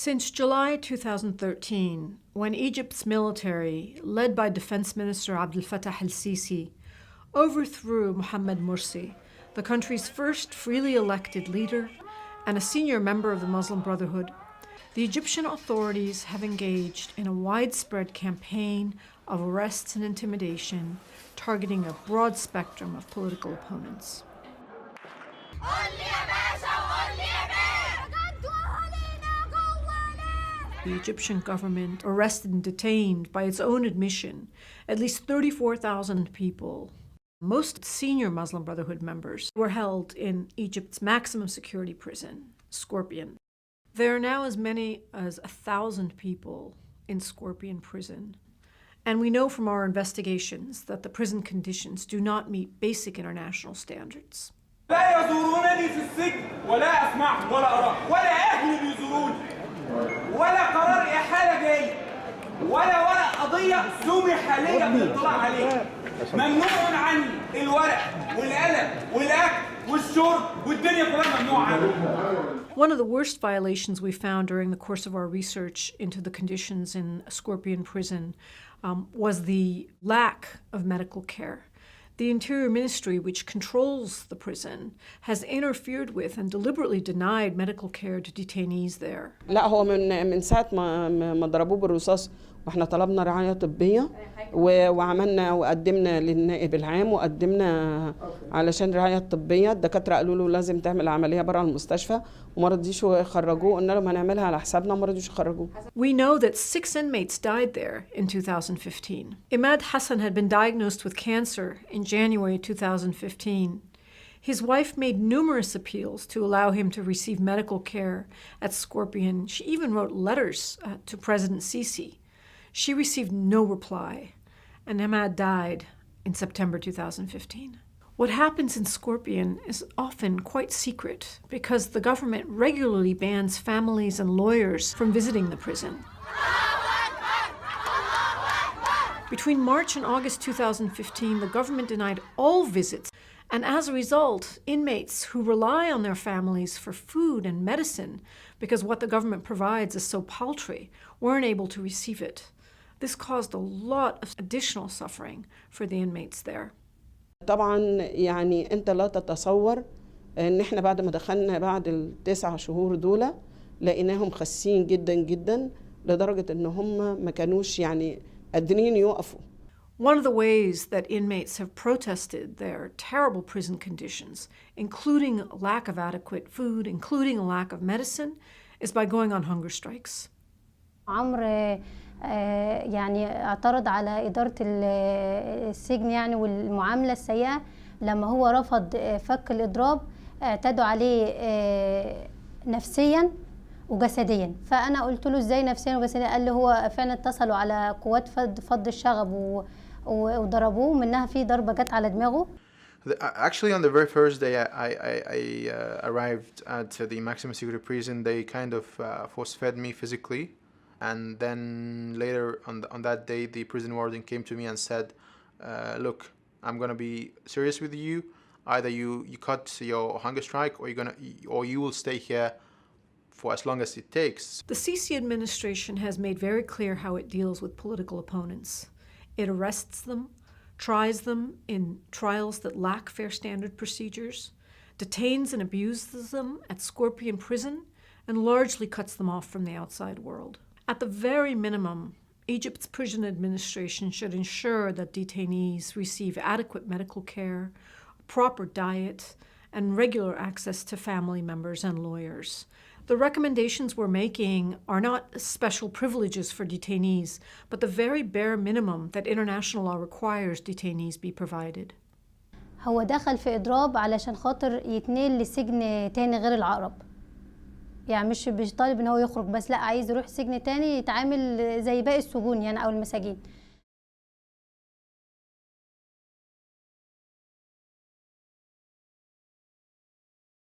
Since July 2013, when Egypt's military, led by Defense Minister Abdel Fattah el-Sisi, overthrew Mohamed Morsi, the country's first freely elected leader and a senior member of the Muslim Brotherhood, the Egyptian authorities have engaged in a widespread campaign of arrests and intimidation, targeting a broad spectrum of political opponents. The Egyptian government arrested and detained, by its own admission, at least 34,000 people. Most senior Muslim Brotherhood members were held in Egypt's maximum security prison, Scorpion. There are now as many as 1,000 people in Scorpion prison. And we know from our investigations that the prison conditions do not meet basic international standards. لا يزورونني في السجن ولا أسمعهم ولا أراهم ولا أهلي بيزوروني ولا قرار إحالة جاي ولا قضية سمح لي بالاطلاع عليها. ممنوع عني الورق والقلم والأكل والشرب والدنيا كلها ممنوع عني. One of the worst violations we found during the course of our research into the conditions in Scorpion prison was the lack of medical care. The Interior Ministry, which controls the prison, has interfered with and deliberately denied medical care to detainees there. لا هو من ساعة ما ضربوه بالرصاص واحنا طلبنا رعاية طبية وعملنا وقدمنا للنائب العام وقدمنا علشان رعاية طبية. الدكاترة قالوا له لازم تعمل عملية برا المستشفى وما رضيش يخرجوه. قلنا لهم هنعملها على حسابنا وما رضيش يخرجوه. We know that 6 inmates died there in 2015. Imad Hassan had been diagnosed with cancer in January 2015. His wife made numerous appeals to allow him to receive medical care at Scorpion. She even wrote letters to President Sisi. She received no reply, and Imad died in September 2015. What happens in Scorpion is often quite secret because the government regularly bans families and lawyers from visiting the prison. Between March and August 2015, the government denied all visits, and as a result, inmates who rely on their families for food and medicine, because what the government provides is so paltry, weren't able to receive it. This caused a lot of additional suffering for the inmates there. طبعا يعني أنت لا تتصور إن إحنا بعد ما دخلنا بعد ال9 شهور دول لقيناهم خاسين جدا جدا لدرجة إن هم ما كانوش يعني قادرين يوقفوا. One of the ways that inmates have protested their terrible prison conditions, including a lack of adequate food, including a lack of medicine, is by going on hunger strikes. عمرو يعني اعترض على إدارة السجن يعني والمعاملة السيئة لما هو رفض فك الإضراب. اعتدوا عليه نفسيا وجسديا. فأنا قلت له ازاي نفسيا وجسديا؟ قال لي هو فعلا اتصلوا على قوات فض الشغب وضربوه، منها في ضربة جت على دماغه. Actually, on the very first day I arrived at the maximum security prison, they kind of force-fed me physically. And then later on that day, the prison warden came to me and said, look, I'm going to be serious with you. Either you cut your hunger strike or you will stay here for as long as it takes. The Sisi administration has made very clear how it deals with political opponents. It arrests them, tries them in trials that lack fair standard procedures, detains and abuses them at Scorpion prison, and largely cuts them off from the outside world. At the very minimum, Egypt's prison administration should ensure that detainees receive adequate medical care, proper diet, and regular access to family members and lawyers. The recommendations we're making are not special privileges for detainees, but the very bare minimum that international law requires detainees be provided. هو دخل في إضراب علشان خاطر يتنقل لسجن تاني غير العقرب. يعني مش طالب ان هو يخرج بس، لا عايز يروح سجن تاني يتعامل زي باقي السجون يعني او المساجين.